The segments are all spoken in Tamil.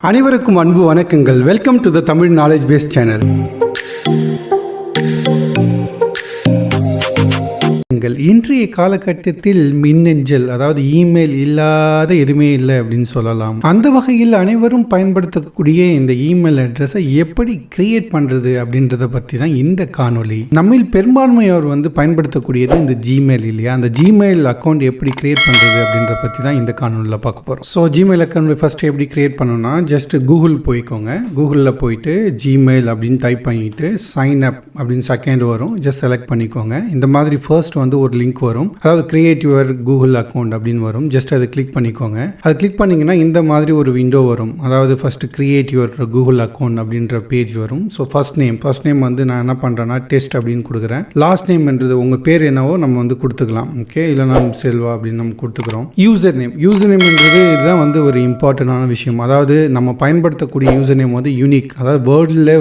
அனைவருக்கும் அன்பு வணக்கங்கள். Welcome to the Tamil knowledge base channel. இன்றைய காலகட்டத்தில் மின்னஞ்சல் அதாவது இமெயில் இல்லாத எதுவுமே இல்லை அப்படின்னு சொல்லலாம். அந்த வகையில் அனைவரும் பயன்படுத்தக்கூடிய இந்த இமெயில் அட்ரஸை எப்படி கிரியேட் பண்றது அப்படின்றத பத்தி தான் இந்த காணொலி. நம்மில் பெரும்பான்மையோர் பயன்படுத்தக்கூடியது இந்த ஜிமெயில் இல்லையா? அந்த ஜிமெயில் அக்கௌண்ட் எப்படி கிரியேட் பண்றது அப்படின்றத பத்தி தான் இந்த காணொலியில் பார்க்க போறோம். ஸோ ஜிமெயில் அக்கௌண்ட் ஃபர்ஸ்ட் எப்படி கிரியேட் பண்ணணும்னா ஜஸ்ட் கூகுள் போய்க்கோங்க. கூகுளில் போயிட்டு ஜிமெயில் அப்படின்னு டைப் பண்ணிட்டு சைன் அப் அப்படின்னு செகண்ட் வரும். ஜஸ்ட் செலக்ட் பண்ணிக்கோங்க. இந்த மாதிரி ஃபர்ஸ்ட் ஒரு லிங்க் வரும், அதாவது கிரியேட் யுவர் கூகுள் அக்கௌண்ட் அப்படின்னு வரும். ஜஸ்ட் அதை கிளிக் பண்ணிக்கோங்க. அதை கிளிக் பண்ணீங்கன்னா இந்த மாதிரி ஒரு விண்டோ வரும். அதாவது first create your Google account அப்படின்ற பேஜ் வரும். ஸோ ஃபர்ஸ்ட் நேம் நான் என்ன பண்றேன்னா டெஸ்ட் அப்படின்னு கொடுக்குறேன். லாஸ்ட் நேம்ன்றது உங்க பேர் என்னவோ நம்ம கொடுத்துக்கலாம். ஓகே, இல்லை நம்ம செல்வா அப்படின்னு நம்ம கொடுத்துக்கிறோம். யூசர் நேம்ன்றது இதுதான் ஒரு இம்பார்ட்டன்டான விஷயம். அதாவது நம்ம பயன்படுத்தக்கூடிய யூசர் நேம் யூனிக், அதாவது வேர்ல்டில்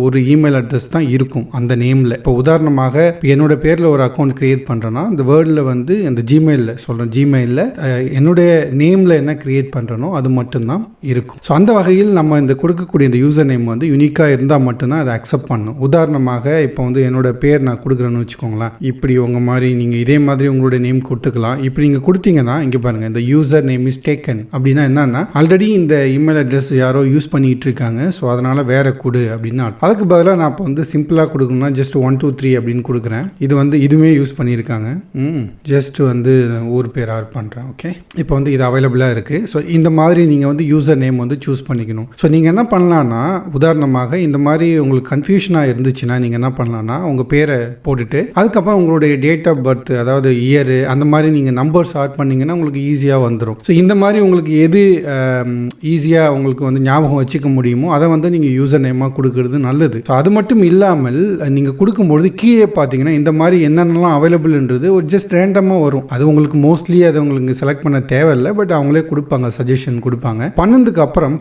ஒரு இமெயில் அட்ரஸ் தான் இருக்கும் அந்த நேம்ல. இப்போ உதாரணமாக என்னோட பேர்ல ஒரு அக்கௌண்ட் கிரியேட் பண்றேன்னா இந்த வேர்டில் அந்த ஜிமெயிலில் என்னுடைய நேமில் என்ன கிரியேட் பண்ணுறனோ அது மட்டும்தான் இருக்கும். ஸோ அந்த வகையில் நம்ம இந்த கொடுக்கக்கூடிய இந்த யூசர் நேம் யூனிக்காக இருந்தால் மட்டும்தான் அதை அக்செப்ட் பண்ணணும். உதாரணமாக இப்போ என்னோட பேர் நான் கொடுக்குறேன்னு வச்சுக்கோங்களேன். இப்படி உங்கள் மாதிரி நீங்கள் இதே மாதிரி உங்களுடைய நேம் கொடுத்துக்கலாம். இப்படி நீங்கள் கொடுத்தீங்கன்னா இங்கே பாருங்கள், இந்த யூசர் நேம் இஸ் டேக்கன் அப்படின்னா என்னன்னா ஆல்ரெடி இந்த இமெயில் அட்ரஸ் யாரோ யூஸ் பண்ணிட்டு இருக்காங்க. ஸோ அதனால வேற கொடு அப்படின்னா அதுக்கு பதிலாக நான் இப்போ சிம்பிளாக கொடுக்கணும்னா ஜஸ்ட் 1 2 3 அப்படின்னு கொடுக்குறேன். இது இதுவுமே யூஸ் பண்ணியிருக்காங்க. ஜஸ்ட் ஊர் பேர் ஆட் பண்ணுறேன். ஓகே, இப்போ இது அவைலபிளாக இருக்குது. ஸோ இந்த மாதிரி நீங்கள் யூசர் நேம் சூஸ் பண்ணிக்கணும். ஸோ நீங்கள் என்ன பண்ணலான்னா உதாரணமாக இந்த மாதிரி உங்களுக்கு கன்ஃபியூஷனாக இருந்துச்சுன்னா நீங்கள் என்ன பண்ணலான்னா உங்கள் பேரை போட்டுட்டு அதுக்கப்புறம் உங்களுடைய டேட் ஆஃப் பர்த் அதாவது இயர் அந்த மாதிரி நீங்கள் நம்பர்ஸ் ஆட் பண்ணிங்கன்னா உங்களுக்கு ஈஸியாக வந்துடும். ஸோ இந்த மாதிரி உங்களுக்கு எது ஈஸியாக உங்களுக்கு ஞாபகம் வச்சுக்க முடியுமோ அதை நீங்கள் யூசர் நேமாக கொடுக்கறது நல்லது. ஸோ அது மட்டும் இல்லாமல் நீங்கள் கொடுக்கும்பொழுது கீழே பார்த்தீங்கன்னா இந்த மாதிரி என்னென்னலாம் அவைலபிள்ன்றது ஒரு ஜஸ்ட் ரேண்டமாக வரும். அது உங்களுக்கு மோஸ்ட்லி அதை உங்களுக்கு செலக்ட் பண்ண தேவையில்லை, பட் அவங்களே கொடுப்பாங்க, சஜஷன் கொடுப்பாங்க. பண்ணதுக்கு அப்புறம்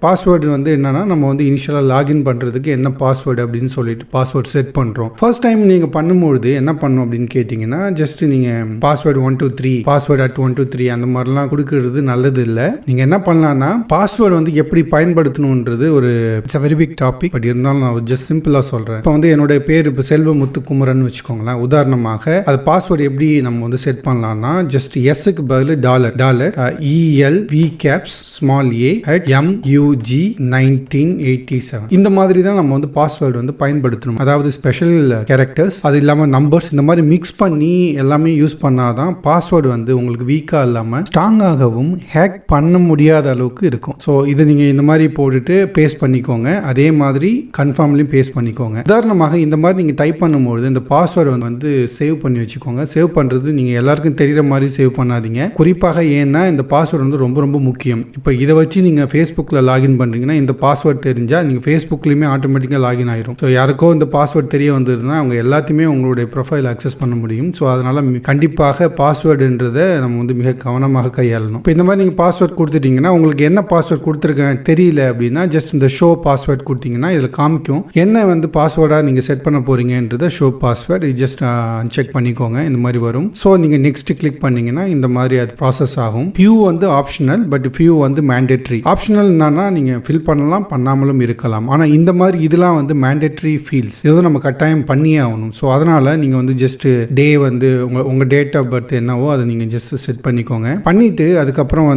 பாஸ்வேர்டு என்னன்னா நம்ம இனிஷியலாக லாகின் பண்ணுறதுக்கு என்ன பாஸ்வேர்டு அப்படின்னு சொல்லிட்டு பாஸ்வேர்டு செட் பண்ணுறோம். ஃபர்ஸ்ட் டைம் நீங்கள் பண்ணும்போது என்ன பண்ணும் அப்படின்னு கேட்டிங்கன்னா ஜஸ்ட் நீங்கள் பாஸ்வேர்டு 1 2 3 பாஸ்வேர்டு at 1 2 3 அந்த மாதிரிலாம் கொடுக்கறது நல்லது இல்லை. நீங்கள் என்ன பண்ணலாம்னா பாஸ்வேர்டு எப்படி பயன்படுத்தணுன்றது ஒரு it's very big topic. But இருந்தாலும் நான் ஜஸ்ட் சிம்பிளாக சொல்கிறேன். இப்போ என்னுடைய பேர் இப்போ செல்வமுத்துக்குமரன் வச்சுக்கோங்களேன். உதாரணமாக அது பாஸ்வேர்டு எப்படி நம்ம செட் பண்ணலாம்னா ஜஸ்ட் எஸ்க்கு பதில் dollar ELV caps small a at MUG 1987 இந்த மாதிரி தான் நம்ம பாஸ்வேர்டு பயன்படுத்தணும். அதாவது ஸ்பெஷல் கேரக்டர்ஸ் அது இல்லாமல் நம்பர்ஸ் இந்த மாதிரி மிக்ஸ் பண்ணி எல்லாமே யூஸ் பண்ணாதான் பாஸ்வேர்டு உங்களுக்கு வீக்கா இல்லாமல் ஸ்ட்ராங்காகவும் ஹேக் பண்ண முடியாத அளவுக்கு இருக்கும். ஸோ இதை நீங்கள் இந்த மாதிரி போட்டுட்டு பேஸ்ட் பண்ணிக்கோங்க. அதே மாதிரி கன்ஃபார்ம்லையும் பேஸ்ட் பண்ணிக்கோங்க. உதாரணமாக இந்த மாதிரி நீங்கள் டைப் பண்ணும்போது இந்த பாஸ்வேர்டு சேவ் பண்ணி வச்சுக்கோங்க. சேவ் பண்ணுறது நீங்கள் எல்லாருக்கும் தெரிகிற மாதிரி சேவ் பண்ணாதீங்க. குறிப்பாக ஏன்னா இந்த பாஸ்வேர்டு ரொம்ப ரொம்ப முக்கியம். இப்போ இதை வச்சு நீங்கள் ஃபேஸ்புக்கில் லாகின் பண்ணுறீங்கன்னா இந்த பாஸ்வேர்டு தெரிஞ்சால் நீங்கள் ஃபேஸ்புக்லேயுமே ஆட்டோமேட்டிக்காக லாகின் ஆயிரும். ஸோ யாருக்கோ இந்த பாஸ்வேர்டு தெரிய வந்ததுன்னா அவங்க எல்லாத்தையுமே உங்களுடைய ப்ரொஃபைல் அக்சஸ் பண்ண முடியும். ஸோ அதனால் கண்டிப்பாக பாஸ்வேர்டுன்றதை நம்ம மிக கவனமாக கையாளணும். இப்போ இந்த மாதிரி நீங்கள் பாஸ்வேர்டு கொடுத்துட்டீங்கன்னா உங்களுக்கு என்ன பாஸ்வேர்டு கொடுத்துருக்கேன் தெரியல அப்படின்னா ஜஸ்ட் இந்த ஷோ பாஸ்வேர்டு கொடுத்தீங்கன்னா இதில் காமிக்கும் என்ன பாஸ்வேர்டாக நீங்கள் செட் பண்ண போகிறீங்கன்றதை ஷோ பாஸ்வேர்டு ஜஸ்ட் அன்செக் பண்ணிக்கோங்க. இந்த மாதிரி வரும். ஸோ நீங்கள் நெக்ஸ்ட் கிளிக் பண்ணீங்கன்னா இந்த மாதிரி அது ப்ராசஸ் ஆகும். Few optional, but few mandatory. Optional என்னன்னா நீங்கள் ஃபில் பண்ணலாம், பண்ணாமலும் இருக்கலாம். ஆனால் இந்த மாதிரி இதெல்லாம் மேண்டேட்ரி ஃபீல்ட்ஸ், இது நம்ம கட்டாயம் பண்ணியே ஆகணும். ஸோ அதனால நீங்கள் ஜஸ்ட் டே உங்கள் டேட் ஆஃப் பர்த் என்னவோ அதை நீங்கள் ஜஸ்ட் செட் பண்ணிக்கோங்க. பண்ணிட்டு அதுக்கப்புறம்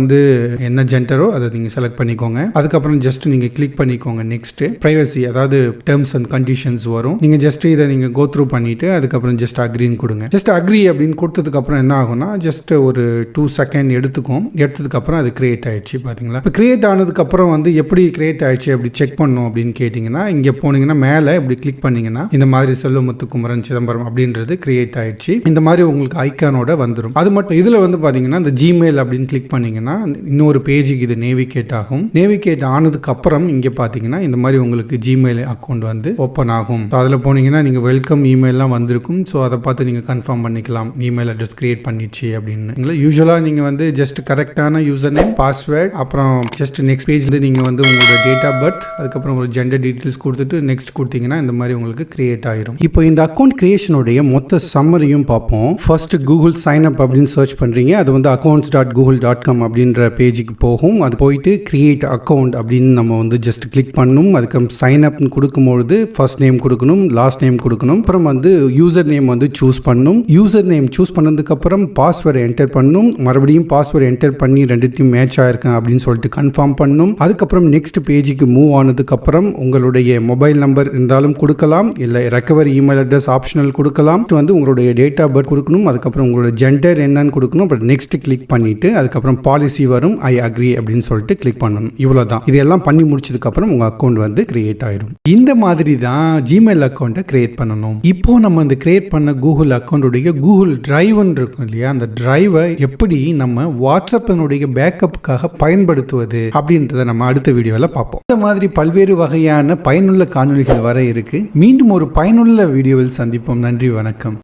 என்ன ஜெண்டரோ அதை நீங்கள் செலக்ட் பண்ணிக்கோங்க. அதுக்கப்புறம் ஜஸ்ட் நீங்கள் கிளிக் பண்ணிக்கோங்க. நெக்ஸ்ட் பிரைவசி அதாவது டேர்ம்ஸ் அண்ட் கண்டிஷன்ஸ் வரும். நீங்கள் ஜஸ்ட் இதை நீங்கள் கோ த்ரூ பண்ணிட்டு அதுக்கப்புறம் ஜஸ்ட் அக்ரின்னு கொடுங்க. ஜஸ்ட் அக்ரி அப்படின்னு கொடுத்ததுக்கு அப்புறம் என்ன ஆகும்னா ஜஸ்ட் ஒரு 2 செகண்ட் எடுத்ததுக்கு அப்புறம் அது கிரியேட் ஆயிடுச்சு. பாத்தீங்களா? இப்போ கிரியேட் ஆனதுக்கு அப்புறம் எப்படி கிரியேட் ஆயிடுச்சு அப்படி செக் பண்ணும் அப்படின்னு கேட்டீங்கன்னா இங்க போனீங்கன்னா மேலே இப்படி கிளிக் பண்ணீங்கன்னா இந்த மாதிரி செல்வமுத்துக்குமரன் சிதம்பரம் அப்படின்றது கிரியேட் ஆயிடுச்சு. இந்த மாதிரி உங்களுக்கு ஐக்கானோட வந்துடும். அது மட்டும் இதுல பாத்தீங்கன்னா இந்த ஜிமெயில் அப்படின்னு கிளிக் பண்ணீங்கன்னா இன்னொரு பேஜுக்கு இது நேவிகேட் ஆகும். நேவிகேட் ஆனதுக்கு அப்புறம் இங்க பாத்தீங்கன்னா இந்த மாதிரி உங்களுக்கு ஜிமெயில் அக்கௌண்ட் ஓப்பன் ஆகும். அதில் போனீங்கன்னா நீங்க வெல்கம் இமெயில்லாம் வந்திருக்கும். ஸோ அதை பார்த்து பார்த்து நீங்கள் கன்ஃபார்ம் பண்ணிக்கலாம் இமெயில் அட்ரஸ் கிரியேட் பண்ணிச்சு அப்படின்னு. யூஸ்வலாக நீங்கள் வந்து ஜஸ்ட் கரெக்டான யூசர் நேம், பாஸ்வேர்ட், அப்புறம் ஜஸ்ட் நெக்ஸ்ட் பேஜில் நீங்கள் வந்து உங்களோட டேட் ஆஃப் பர்த், அதுக்கப்புறம் ஒரு ஜெண்டர் டீட்டெயில்ஸ் கொடுத்துட்டு நெக்ஸ்ட் கொடுத்தீங்கன்னா இந்த மாதிரி உங்களுக்கு கிரியேட் ஆயிரும். இப்போ இந்த அக்கௌண்ட் கிரியேஷனுடைய மொத்த சம்மரியும் பார்ப்போம். ஃபர்ஸ்ட் கூகுள் சைன் அப் அப்படின்னு சர்ச் பண்ணுறீங்க. அது வந்து accounts.google.com அப்படின்ற பேஜுக்கு போகும். அது போயிட்டு கிரியேட் அக்கௌண்ட் அப்படின்னு நம்ம வந்து ஜஸ்ட் கிளிக் பண்ணணும். அதுக்கு சைன் அப்னு கொடுக்கும்பொழுது ஃபர்ஸ்ட் நேம் கொடுக்கணும், லாஸ்ட் நேம் கொடுக்கணும், அப்புறம் வந்து யூசர் நேம் வந்து சூஸ் பண்ணணும். யூசர் நேம் சூஸ் பண்ணதுக்கப்புறம் பாஸ்வேர்டு என்டர் பண்ணணும். மறுபடியும் பாஸ்வேர்டு என்டர் பண்ணி ரெண்டுத்தையும் மேட்ச் ஆயிருக்கேன் அப்படின்னு சொல்லிட்டு கன்ஃபார்ம் பண்ணணும். அதுக்கப்புறம் நெக்ஸ்ட் பேஜுக்கு மூவ் ஆனதுக்கப்புறம் உங்களுடைய மொபைல் நம்பர் இருந்தாலும் கொடுக்கலாம், இல்லை ரெக்கவரி இமெயில் அட்ரஸ் ஆப்ஷனல் கொடுக்கலாம். வந்து உங்களுடைய டேட் ஆஃப் பர்த் கொடுக்கணும். அதுக்கப்புறம் உங்களோட ஜெண்டர் என்னன்னு கொடுக்கணும். அப்புறம் நெக்ஸ்ட் கிளிக் பண்ணிட்டு அதுக்கப்புறம் பாலிசி வரும், ஐ அக்ரி அப்படின்னு சொல்லிட்டு கிளிக் பண்ணணும். இவ்வளவுதான். இதெல்லாம் பண்ணி முடிச்சதுக்கப்புறம் உங்க அக்கௌண்ட் வந்து கிரியேட் ஆயிடும். இந்த மாதிரி தான் ஜிமெயில் அக்கௌண்ட்டை கிரியேட் பண்ணணும். இப்போ நம்ம இந்த கிரியேட் பண்ண கூகுள் அக்கௌண்ட்டுடைய கூகுள் டிரைவ்னு இருக்கும் இல்லையா, அந்த டிரைவை எப்படி நம்ம வாட்ஸ்அப்பினுடைய பேக்கப்புக்காக பயன்படுத்துவது அப்படின்றத நம்ம அடுத்த வீடியோவில் பார்ப்போம். இந்த மாதிரி பல்வேறு வகையான பயனுள்ள காணொளிகள் வர இருக்கு. மீண்டும் ஒரு பயனுள்ள வீடியோவில் சந்திப்போம். நன்றி, வணக்கம்.